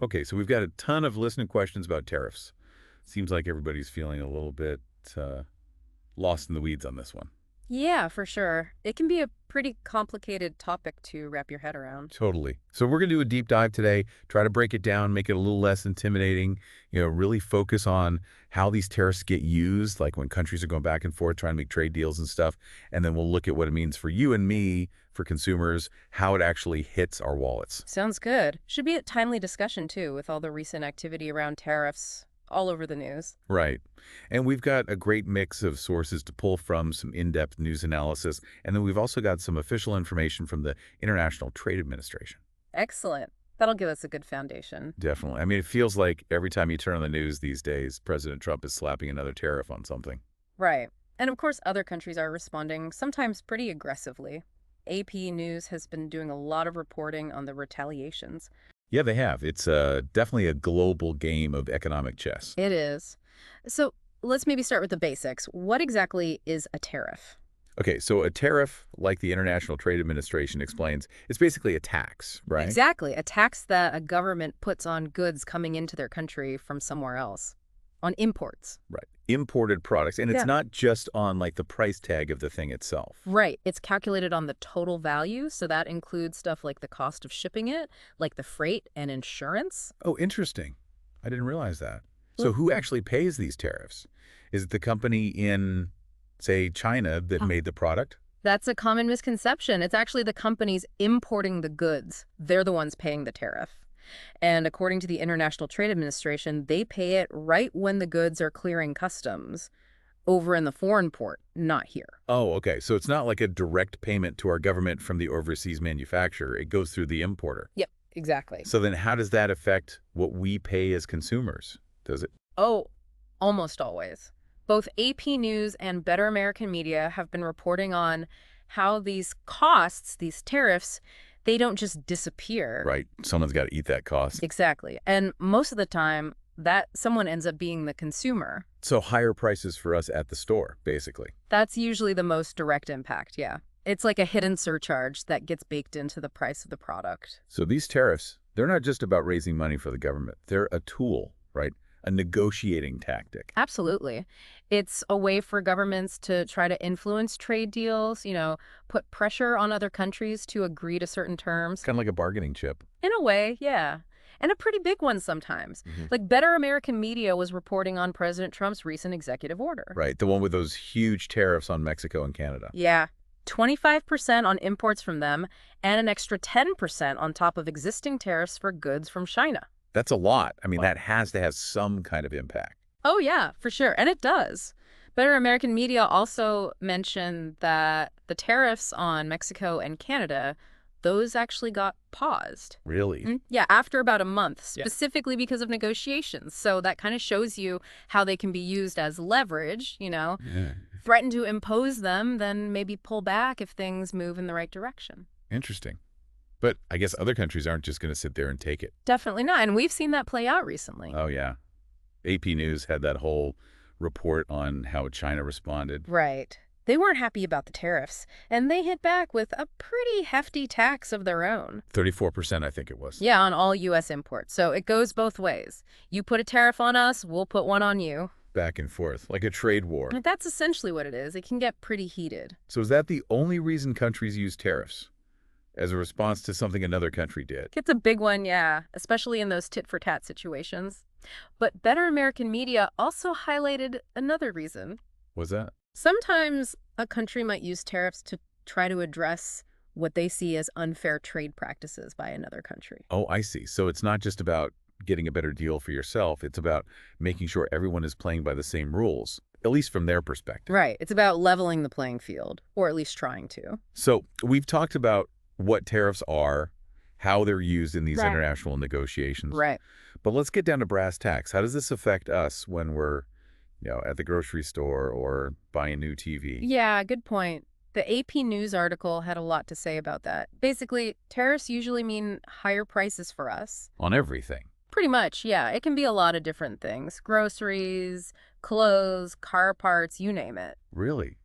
Okay, so we've got a ton of listening questions about tariffs. Seems like everybody's feeling a little bit uh, lost in the weeds on this one. Yeah, for sure. It can be a pretty complicated topic to wrap your head around. Totally. So we're going to do a deep dive today, try to break it down, make it a little less intimidating, really focus on how these tariffs get used, like when countries are going back and forth trying to make trade deals and stuff. And then we'll look at what it means for you and me, for consumers, how it actually hits our wallets. Sounds good. Should be a timely discussion, too, with all the recent activity around tariffs all over the news. Right. And we've got a great mix of sources to pull from, some in-depth news analysis, and then we've also got some official information from the International Trade Administration. Excellent. That'll give us a good foundation. Definitely. I mean, it feels like every time you turn on the news these days, President Trump is slapping another tariff on something. Right. And of course, other countries are responding, sometimes pretty aggressively. AP News has been doing a lot of reporting on the retaliations. Yeah, they have. It's definitely a global game of economic chess. It is. So let's maybe start with the basics. What exactly is a tariff? Okay, so a tariff, like the International Trade Administration explains, it's basically a tax, right? Exactly. A tax that a government puts on goods coming into their country from somewhere else, on imports. Right. Imported products. And it's Yeah. not just on like the price tag of the thing itself. Right. It's calculated on the total value. So that includes stuff like the cost of shipping it, like the freight and insurance. Oh, interesting. I didn't realize that. So Well, who actually pays these tariffs? Is it the company in, say, China that made the product? that's a common misconception. It's actually the companies importing the goods. They're the ones paying the tariff. And according to the International Trade Administration, they pay it right when the goods are clearing customs over in the foreign port, not here. Oh, okay. So it's not like a direct payment to our government from the overseas manufacturer. It goes through the importer. Yep, exactly. So then how does that affect what we pay as consumers? Does it? Oh, almost always. Both AP News and Better American Media have been reporting on how these costs, these tariffs, they don't just disappear. Right. Someone's got to eat that cost. Exactly. And most of the time, that someone ends up being the consumer. So higher prices for us at the store, basically. That's usually the most direct impact, yeah. It's like a hidden surcharge that gets baked into the price of the product. So these tariffs, they're not just about raising money for the government. They're a tool, right? A negotiating tactic. Absolutely. It's a way for governments to try to influence trade deals, put pressure on other countries to agree to certain terms. Kind of like a bargaining chip. In a way, yeah. And a pretty big one sometimes. Like Better American Media was reporting on President Trump's recent executive order. Right. The one with those huge tariffs on Mexico and Canada. Yeah. 25% on imports from them and an extra 10% on top of existing tariffs for goods from China. That's a lot. I mean, that has to have some kind of impact. Oh, yeah, for sure. And it does. Better American Media also mentioned that the tariffs on Mexico and Canada, those actually got paused. Really? Yeah, after about a month, Yeah. specifically because of negotiations. So that kind of shows you how they can be used as leverage, Yeah. threaten to impose them, then maybe pull back if things move in the right direction. Interesting. But I guess other countries aren't just going to sit there and take it. Definitely not. And we've seen that play out recently. Oh, yeah. AP News had that whole report on how China responded. Right. They weren't happy about the tariffs, and they hit back with a pretty hefty tax of their own. 34%, I think it was. Yeah, on all U.S. imports. So it goes both ways. You put a tariff on us, we'll put one on you. Back and forth, like a trade war. And that's essentially what it is. It can get pretty heated. So is that the only reason countries use tariffs? As a response to something another country did? It's a big one, yeah, especially in those tit-for-tat situations. But Better American Media also highlighted another reason. Was that? Sometimes a country might use tariffs to try to address what they see as unfair trade practices by another country. Oh, I see. So it's not just about getting a better deal for yourself. It's about making sure everyone is playing by the same rules, at least from their perspective. Right. It's about leveling the playing field, or at least trying to. So we've talked about what tariffs are, how they're used in these Right. international negotiations. Right. But let's get down to brass tacks. How does this affect us when we're, at the grocery store or buying a new TV? Yeah, good point. The AP News article had a lot to say about that. Basically, tariffs usually mean higher prices for us. On everything. Pretty much, yeah. It can be a lot of different things. Groceries, clothes, car parts, you name it. Really?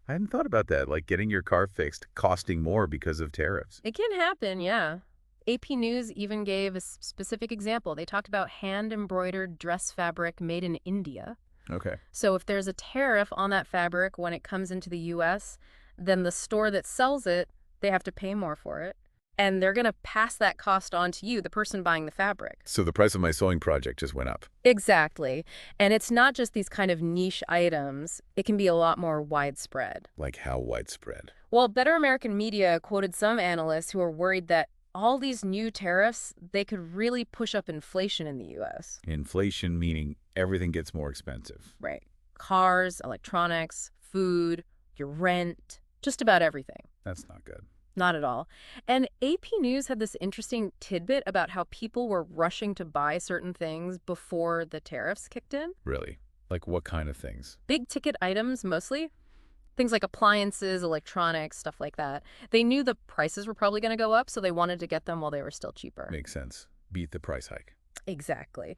I hadn't thought about that, like getting your car fixed costing more because of tariffs. It can happen, yeah. AP News even gave a specific example. They talked about hand-embroidered dress fabric made in India. Okay. So if there's a tariff on that fabric when it comes into the US, then the store that sells it, they have to pay more for it. And they're going to pass that cost on to you, the person buying the fabric. So the price of my sewing project just went up. Exactly. And it's not just these kind of niche items. It can be a lot more widespread. Like how widespread? Well, Better American Media quoted some analysts who are worried that all these new tariffs, they could really push up inflation in the U.S. Inflation meaning everything gets more expensive. Right. Cars, electronics, food, your rent, just about everything. That's not good. Not at all. And AP News had this interesting tidbit about how people were rushing to buy certain things before the tariffs kicked in. Really? Like what kind of things? Big ticket items, mostly. Things like appliances, electronics, stuff like that. They knew the prices were probably going to go up, so they wanted to get them while they were still cheaper. Makes sense. Beat the price hike. Exactly.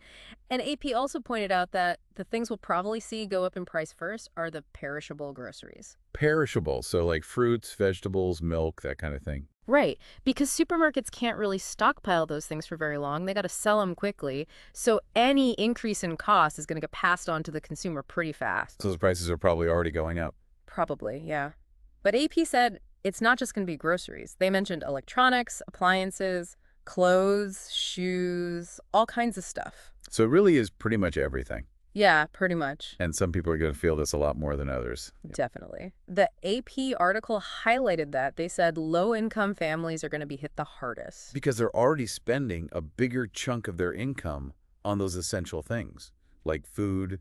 And AP also pointed out that the things we'll probably see go up in price first are the perishable groceries. Perishable, so like fruits, vegetables, milk, that kind of thing. Right, because supermarkets can't really stockpile those things for very long. They got to sell them quickly. So any increase in cost is going to get passed on to the consumer pretty fast. So those prices are probably already going up. Probably, yeah. But AP said it's not just going to be groceries. They mentioned electronics, appliances, clothes, shoes, all kinds of stuff. So it really is pretty much everything. Yeah, pretty much. And some people are going to feel this a lot more than others. Definitely. The AP article highlighted that. They said low-income families are going to be hit the hardest. Because they're already spending a bigger chunk of their income on those essential things, like food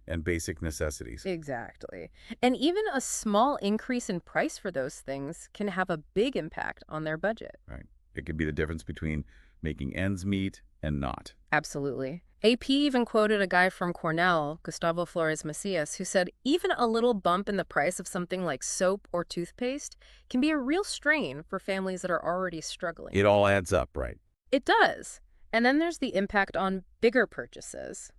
and basic necessities. Exactly. And even a small increase in price for those things can have a big impact on their budget. Right. It could be the difference between making ends meet and not. Absolutely. AP even quoted a guy from Cornell, Gustavo Flores Macias, who said even a little bump in the price of something like soap or toothpaste can be a real strain for families that are already struggling. It all adds up, right? It does. And then there's the impact on bigger purchases.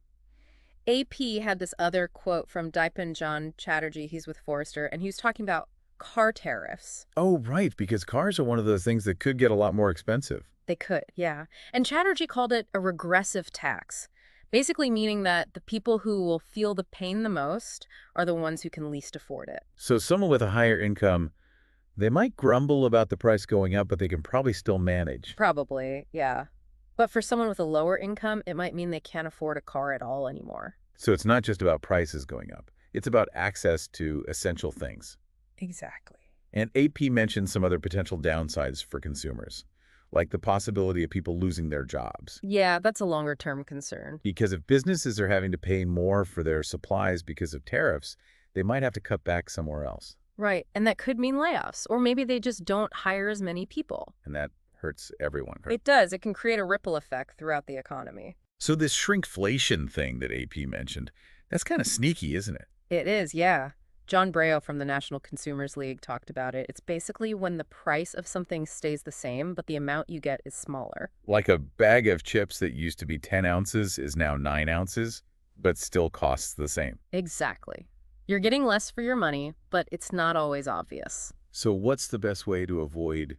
AP had this other quote from Dipen John Chatterjee, he's with Forrester, and he was talking about car tariffs. Oh, right, because cars are one of those things that could get a lot more expensive. They could, yeah. And Chatterjee called it a regressive tax, basically meaning that the people who will feel the pain the most are the ones who can least afford it. So someone with a higher income, they might grumble about the price going up, but they can probably still manage. Probably, yeah. But for someone with a lower income, it might mean they can't afford a car at all anymore. So it's not just about prices going up. It's about access to essential things. Exactly. And AP mentioned some other potential downsides for consumers, like the possibility of people losing their jobs. Yeah, that's a longer-term concern. Because if businesses are having to pay more for their supplies because of tariffs, they might have to cut back somewhere else. Right, and that could mean layoffs, or maybe they just don't hire as many people. And that hurts everyone. It does. It can create a ripple effect throughout the economy. So this shrinkflation thing that AP mentioned, that's kind of sneaky, isn't it? It is, yeah. John Braille from the National Consumers League talked about it. It's basically when the price of something stays the same, but the amount you get is smaller. Like a bag of chips that used to be 10 ounces is now 9 ounces, but still costs the same. Exactly. You're getting less for your money, but it's not always obvious. So what's the best way to avoid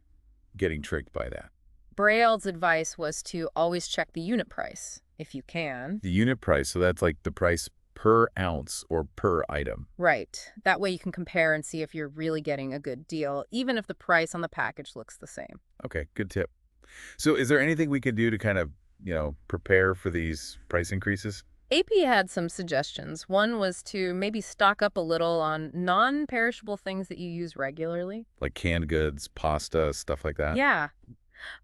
getting tricked by that? Braille's advice was to always check the unit price, if you can. The unit price, so that's like the price per ounce or per item. Right. That way you can compare and see if you're really getting a good deal, even if the price on the package looks the same. Okay, good tip. So is there anything we can do to kind of, prepare for these price increases? AP had some suggestions. One was to maybe stock up a little on non-perishable things that you use regularly. Like canned goods, pasta, stuff like that? Yeah.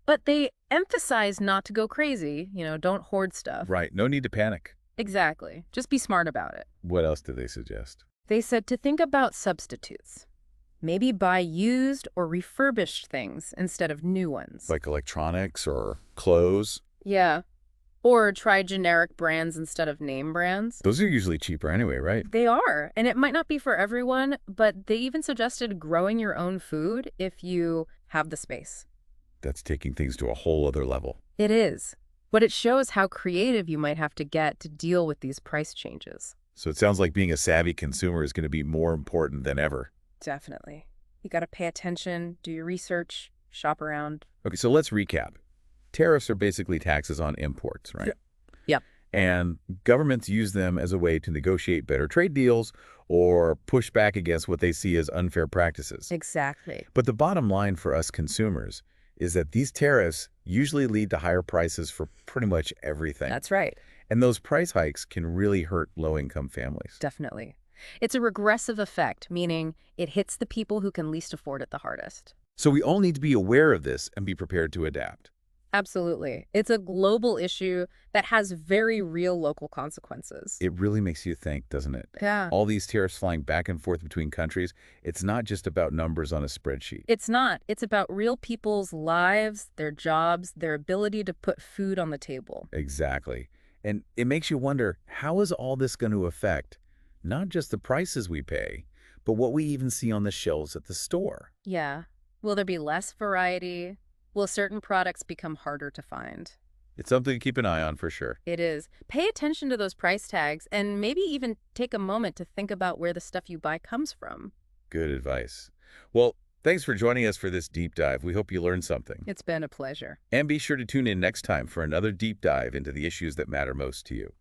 But they emphasize not to go crazy, don't hoard stuff. Right, no need to panic. Exactly. Just be smart about it. What else did they suggest? They said to think about substitutes. Maybe buy used or refurbished things instead of new ones. Like electronics or clothes? Yeah. Or try generic brands instead of name brands. Those are usually cheaper anyway, right? They are. And it might not be for everyone, but they even suggested growing your own food if you have the space. That's taking things to a whole other level. It is. But it shows how creative you might have to get to deal with these price changes. So it sounds like being a savvy consumer is going to be more important than ever. Definitely. You got to pay attention, do your research, shop around. Okay, so let's recap. Tariffs are basically taxes on imports, right? Yeah. Yep. And governments use them as a way to negotiate better trade deals or push back against what they see as unfair practices. Exactly. But the bottom line for us consumers is that these tariffs usually lead to higher prices for pretty much everything. That's right. And those price hikes can really hurt low-income families. Definitely. It's a regressive effect, meaning it hits the people who can least afford it the hardest. So we all need to be aware of this and be prepared to adapt. Absolutely. It's a global issue that has very real local consequences. It really makes you think, doesn't it? Yeah. All these tariffs flying back and forth between countries, it's not just about numbers on a spreadsheet. It's not. It's about real people's lives, their jobs, their ability to put food on the table. Exactly. And it makes you wonder, how is all this going to affect not just the prices we pay, but what we even see on the shelves at the store? Yeah. Will there be less variety? Will certain products become harder to find? It's something to keep an eye on for sure. It is. Pay attention to those price tags and maybe even take a moment to think about where the stuff you buy comes from. Good advice. Well, thanks for joining us for this deep dive. We hope you learned something. It's been a pleasure. And be sure to tune in next time for another deep dive into the issues that matter most to you.